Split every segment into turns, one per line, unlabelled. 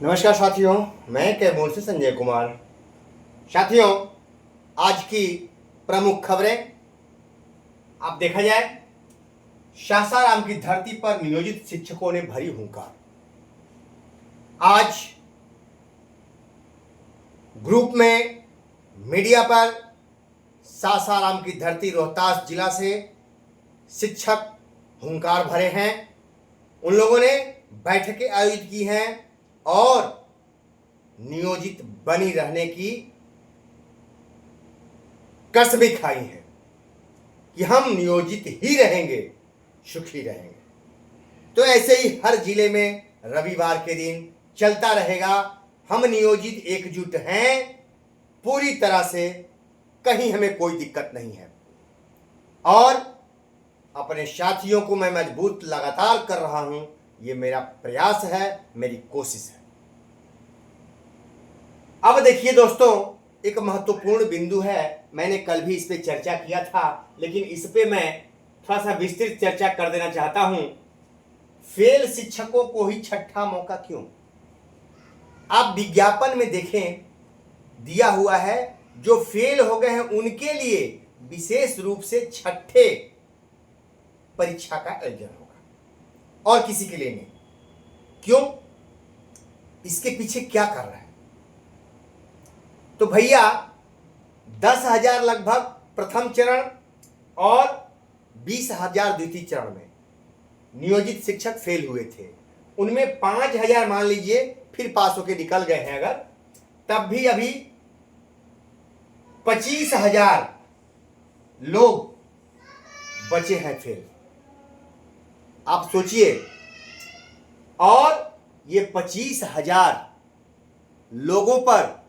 नमस्कार साथियों, मैं कैमूर से संजय कुमार। साथियों, आज की प्रमुख खबरें आप देखा जाए, सासाराम की धरती पर नियोजित शिक्षकों ने भरी हुंकार। आज ग्रुप में मीडिया पर सासाराम की धरती रोहतास जिला से शिक्षक हुंकार भरे हैं। उन लोगों ने बैठकें आयोजित की हैं और नियोजित बनी रहने की कसमें खाई हैं कि हम नियोजित ही रहेंगे, सुखी रहेंगे। तो ऐसे ही हर जिले में रविवार के दिन चलता रहेगा। हम नियोजित एकजुट हैं पूरी तरह से, कहीं हमें कोई दिक्कत नहीं है और अपने साथियों को मैं मजबूत लगातार कर रहा हूं। ये मेरा प्रयास है, मेरी कोशिश है। अब देखिए दोस्तों, एक महत्वपूर्ण बिंदु है। मैंने कल भी इस पे चर्चा किया था, लेकिन इस पे मैं थोड़ा सा विस्तृत चर्चा कर देना चाहता हूं। फेल शिक्षकों को ही छठा मौका क्यों? आप विज्ञापन में देखें, दिया हुआ है जो फेल हो गए हैं उनके लिए विशेष रूप से छठे परीक्षा का आयोजन होगा और किसी के लिए नहीं। क्यों? इसके पीछे क्या कर रहा है? तो भैया 10,000 लगभग प्रथम चरण और 20,000 द्वितीय चरण में नियोजित शिक्षक फेल हुए थे। उनमें 5,000 मान लीजिए फिर पास होके निकल गए हैं अगर, तब भी अभी 25,000 लोग बचे हैं फेल। आप सोचिए, और ये 25,000 लोगों पर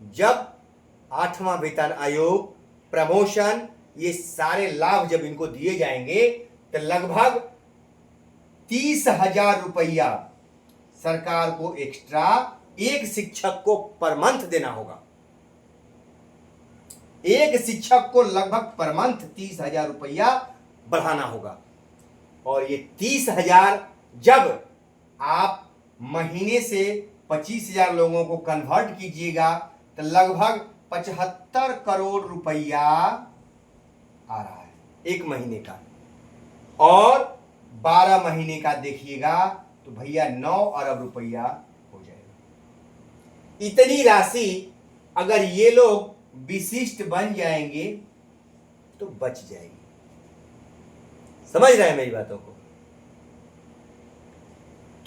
जब 8वां वेतन आयोग, प्रमोशन, ये सारे लाभ जब इनको दिए जाएंगे तो लगभग 30,000 रुपया सरकार को एक्स्ट्रा एक शिक्षक को पर मंथ देना होगा। एक शिक्षक को लगभग पर मंथ 30,000 रुपया बढ़ाना होगा। और ये 30,000 जब आप महीने से 25,000 लोगों को कन्वर्ट कीजिएगा तो लगभग 75 करोड़ रुपया आ रहा है एक महीने का, और 12 महीने का देखिएगा तो भैया 9 अरब रुपया हो जाएगा। इतनी राशि अगर ये लोग विशिष्ट बन जाएंगे तो बच जाएगी। समझ रहे हैं मेरी बातों को?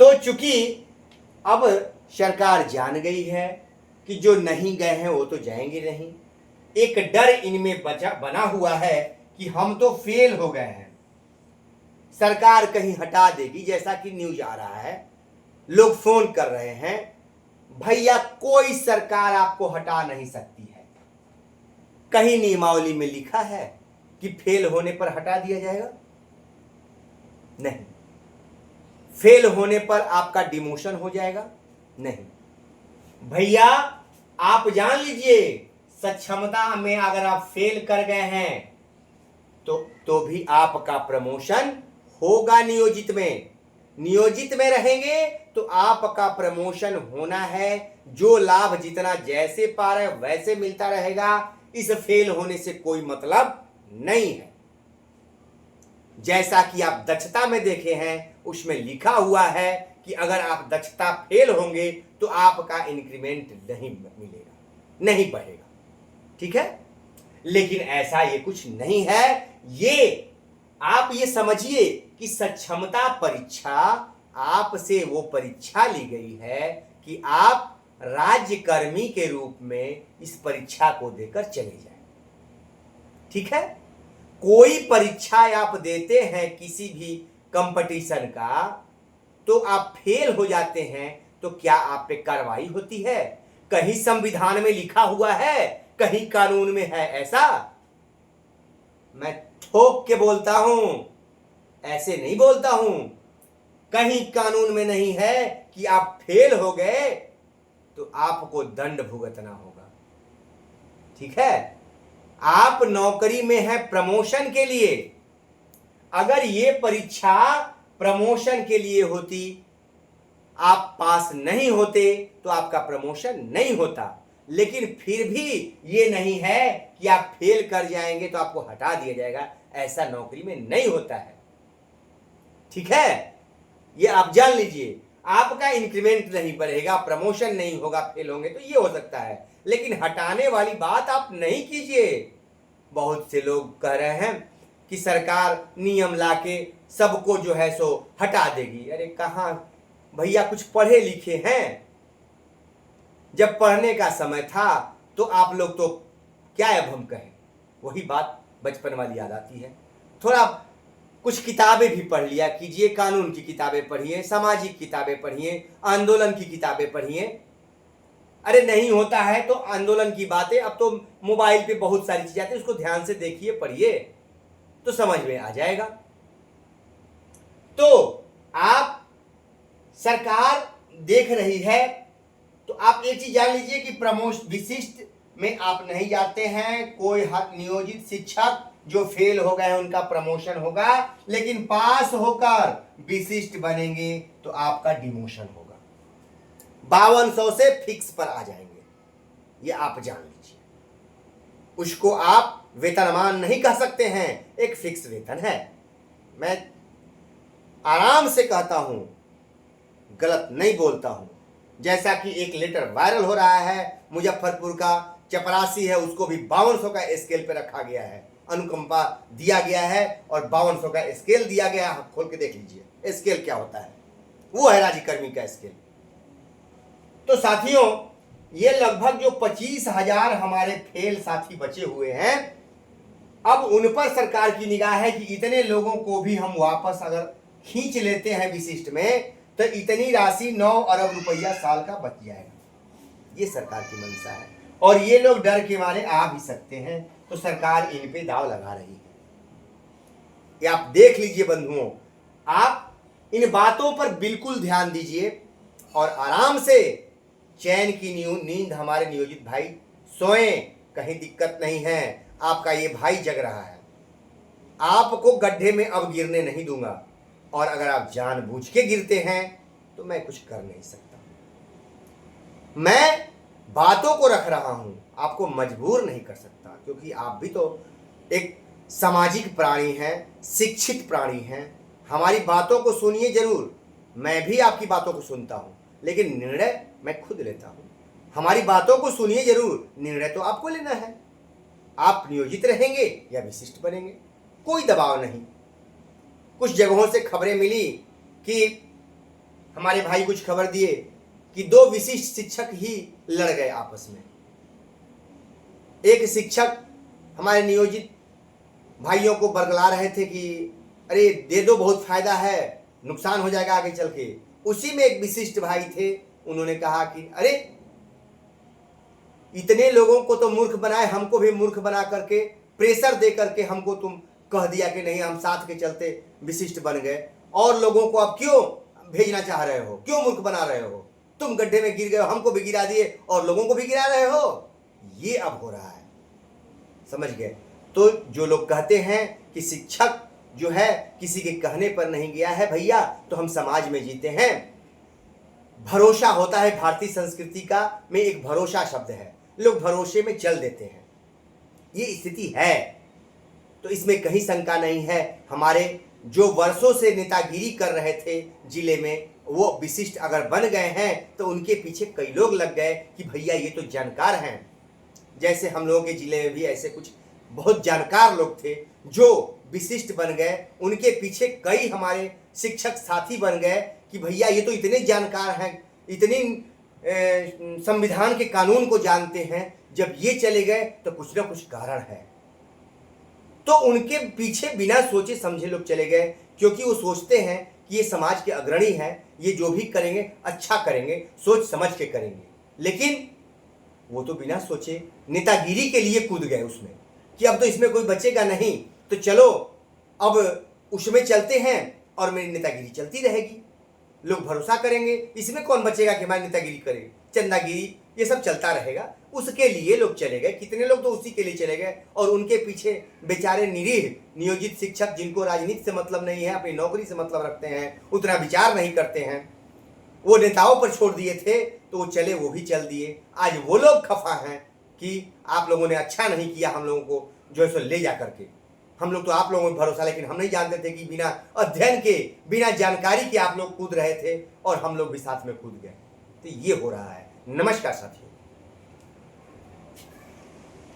तो चूंकि अब सरकार जान गई है कि जो नहीं गए हैं वो तो जाएंगे नहीं, एक डर इनमें बना हुआ है कि हम तो फेल हो गए हैं, सरकार कहीं हटा देगी। जैसा कि न्यूज आ रहा है, लोग फोन कर रहे हैं, भैया कोई सरकार आपको हटा नहीं सकती है। कहीं नियमावली में लिखा है कि फेल होने पर हटा दिया जाएगा? नहीं। फेल होने पर आपका डिमोशन हो जाएगा? नहीं। भैया आप जान लीजिए, सक्षमता में अगर आप फेल कर गए हैं तो भी आपका प्रमोशन होगा। नियोजित में रहेंगे तो आपका प्रमोशन होना है। जो लाभ जितना जैसे पा रहे वैसे मिलता रहेगा। इस फेल होने से कोई मतलब नहीं है। जैसा कि आप दक्षता में देखे हैं, उसमें लिखा हुआ है कि अगर आप दक्षता फेल होंगे तो आपका इंक्रीमेंट नहीं मिलेगा, नहीं बढ़ेगा। ठीक है? लेकिन ऐसा ये कुछ नहीं है। ये आप ये समझिए कि सक्षमता परीक्षा आपसे वो परीक्षा ली गई है कि आप राज्यकर्मी के रूप में इस परीक्षा को देकर चले जाएं। ठीक है? कोई परीक्षा आप देते हैं किसी भी कंपटीशन का, तो आप फेल हो जाते हैं तो क्या आप पे कार्रवाई होती है? कहीं संविधान में लिखा हुआ है, कहीं कानून में है ऐसा? मैं ठोक के बोलता हूं, ऐसे नहीं बोलता हूं। कहीं कानून में नहीं है कि आप फेल हो गए तो आपको दंड भुगतना होगा। ठीक है? आप नौकरी में है प्रमोशन के लिए। अगर ये परीक्षा प्रमोशन के लिए होती, आप पास नहीं होते तो आपका प्रमोशन नहीं होता। लेकिन फिर भी ये नहीं है कि आप फेल कर जाएंगे तो आपको हटा दिया जाएगा, ऐसा नौकरी में नहीं होता है। ठीक है, ये आप जान लीजिए। आपका इंक्रीमेंट नहीं बढ़ेगा, प्रमोशन नहीं होगा, फेल होंगे तो ये हो सकता है, लेकिन हटाने वाली बात आप नहीं कीजिए। बहुत से लोग कह रहे हैं कि सरकार नियम लाके सबको जो है सो हटा देगी। अरे कहाँ भैया, कुछ पढ़े लिखे हैं? जब पढ़ने का समय था तो आप लोग तो क्या अब हम कहें, वही बात बचपन वाली याद आती है। थोड़ा कुछ किताबें भी पढ़ लिया कीजिए, कानून की किताबें पढ़िए, सामाजिक किताबें पढ़िए, आंदोलन की किताबें पढ़िए। अरे नहीं होता है तो आंदोलन की बातें, अब तो मोबाइल पे बहुत सारी चीजें आती है, उसको ध्यान से देखिए, पढ़िए तो समझ में आ जाएगा। तो आप सरकार देख रही है तो आप एक चीज जान लीजिए कि प्रमोशन विशिष्ट में आप नहीं जाते हैं। कोई नियोजित शिक्षक जो फेल हो गए उनका प्रमोशन होगा, लेकिन पास होकर विशिष्ट बनेंगे तो आपका डिमोशन होगा। 5200 से फिक्स पर आ जाएंगे, ये आप जान लीजिए। उसको आप वेतनमान नहीं कह सकते हैं, एक फिक्स वेतन है। मैं आराम से कहता हूं, गलत नहीं बोलता हूं। जैसा कि एक लेटर वायरल हो रहा है, मुजफ्फरपुर का चपरासी है, उसको भी 5200 का स्केल पे रखा गया है, अनुकंपा दिया गया है और 5200 का स्केल दिया गया है। खोल के देख लीजिए स्केल क्या होता है, वो है राज्यकर्मी का स्केल। तो साथियों, ये लगभग जो 25,000 हमारे फेल साथी बचे हुए हैं, अब उन पर सरकार की निगाह है कि इतने लोगों को भी हम वापस अगर खींच लेते हैं विशिष्ट में तो इतनी राशि 9 अरब रुपया साल का बच जाएगा। ये सरकार की मंशा है और ये लोग डर के मारे आ भी सकते हैं, तो सरकार इन पे दाव लगा रही है। ये आप देख लीजिए बंधुओं, आप इन बातों पर बिल्कुल ध्यान दीजिए और आराम से चैन की नींद हमारे नियोजित भाई सोएं, कहीं दिक्कत नहीं है। आपका ये भाई जग रहा है, आपको गड्ढे में अब गिरने नहीं दूंगा, और अगर आप जानबूझ के गिरते हैं तो मैं कुछ कर नहीं सकता। मैं बातों को रख रहा हूं, आपको मजबूर नहीं कर सकता, क्योंकि आप भी तो एक सामाजिक प्राणी हैं, शिक्षित प्राणी हैं। हमारी बातों को सुनिए जरूर, मैं भी आपकी बातों को सुनता हूं, लेकिन निर्णय मैं खुद लेता हूं। हमारी बातों को सुनिए जरूर, निर्णय तो आपको लेना है। आप नियोजित रहेंगे या विशिष्ट बनेंगे, कोई दबाव नहीं। कुछ जगहों से खबरें मिली कि हमारे भाई कुछ खबर दिए कि 2 विशिष्ट शिक्षक ही लड़ गए आपस में। एक शिक्षक हमारे नियोजित भाइयों को बरगला रहे थे कि अरे दे दो, बहुत फायदा है, नुकसान हो जाएगा आगे चल के। उसी में एक विशिष्ट भाई थे, उन्होंने कहा कि अरे इतने लोगों को तो मूर्ख बनाए, हमको भी मूर्ख बना करके, प्रेशर दे करके हमको तुम कह दिया कि नहीं हम साथ के चलते विशिष्ट बन गए, और लोगों को अब क्यों भेजना चाह रहे हो, क्यों मूर्ख बना रहे हो? तुम गड्ढे में गिर गए, हमको भी गिरा दिए और लोगों को भी गिरा रहे हो। ये अब हो रहा है, समझ गए? तो जो लोग कहते हैं कि शिक्षक जो है किसी के कहने पर नहीं गया है भैया, तो हम समाज में जीते हैं। भरोसा होता है, भारतीय संस्कृति का में एक भरोसा शब्द है, लोग भरोसे में चल देते हैं, ये स्थिति है। तो इसमें कहीं शंका नहीं है। हमारे जो वर्षों से नेतागिरी कर रहे थे जिले में, वो विशिष्ट अगर बन गए हैं तो उनके पीछे कई लोग लग गए कि भैया ये तो जानकार हैं। जैसे हम लोगों के जिले में भी ऐसे कुछ बहुत जानकार लोग थे जो विशिष्ट बन गए, उनके पीछे कई हमारे शिक्षक साथी बन गए कि भैया ये तो इतने जानकार हैं, इतनी संविधान के कानून को जानते हैं। जब ये चले गए तो कुछ ना कुछ कारण है, तो उनके पीछे बिना सोचे समझे लोग चले गए, क्योंकि वो सोचते हैं कि ये समाज के अग्रणी हैं, ये जो भी करेंगे अच्छा करेंगे, सोच समझ के करेंगे। लेकिन वो तो बिना सोचे नेतागिरी के लिए कूद गए उसमें कि अब तो इसमें कोई बचेगा नहीं, तो चलो अब उसमें चलते हैं और मेरी नेतागिरी चलती रहेगी, लोग भरोसा करेंगे, इसमें कौन बचेगा कि हमारी नेतागिरी करे, चंदागिरी ये सब चलता रहेगा। उसके लिए लोग चले गए, कितने लोग तो उसी के लिए चले गए, और उनके पीछे बेचारे निरीह नियोजित शिक्षक जिनको राजनीति से मतलब नहीं है, अपनी नौकरी से मतलब रखते हैं, उतना विचार नहीं करते हैं, वो नेताओं पर छोड़ दिए थे तो वो चले, वो भी चल दिए। आज वो लोग खफा हैं कि आप लोगों ने अच्छा नहीं किया हम लोगों को जो है सो ले जा करके। हम लोग तो आप लोगों में भरोसा, लेकिन हम नहीं जानते थे कि बिना अध्ययन के, बिना जानकारी के आप लोग कूद रहे थे और हम लोग भी साथ में कूद गए। तो ये हो रहा है। नमस्कार साथियों।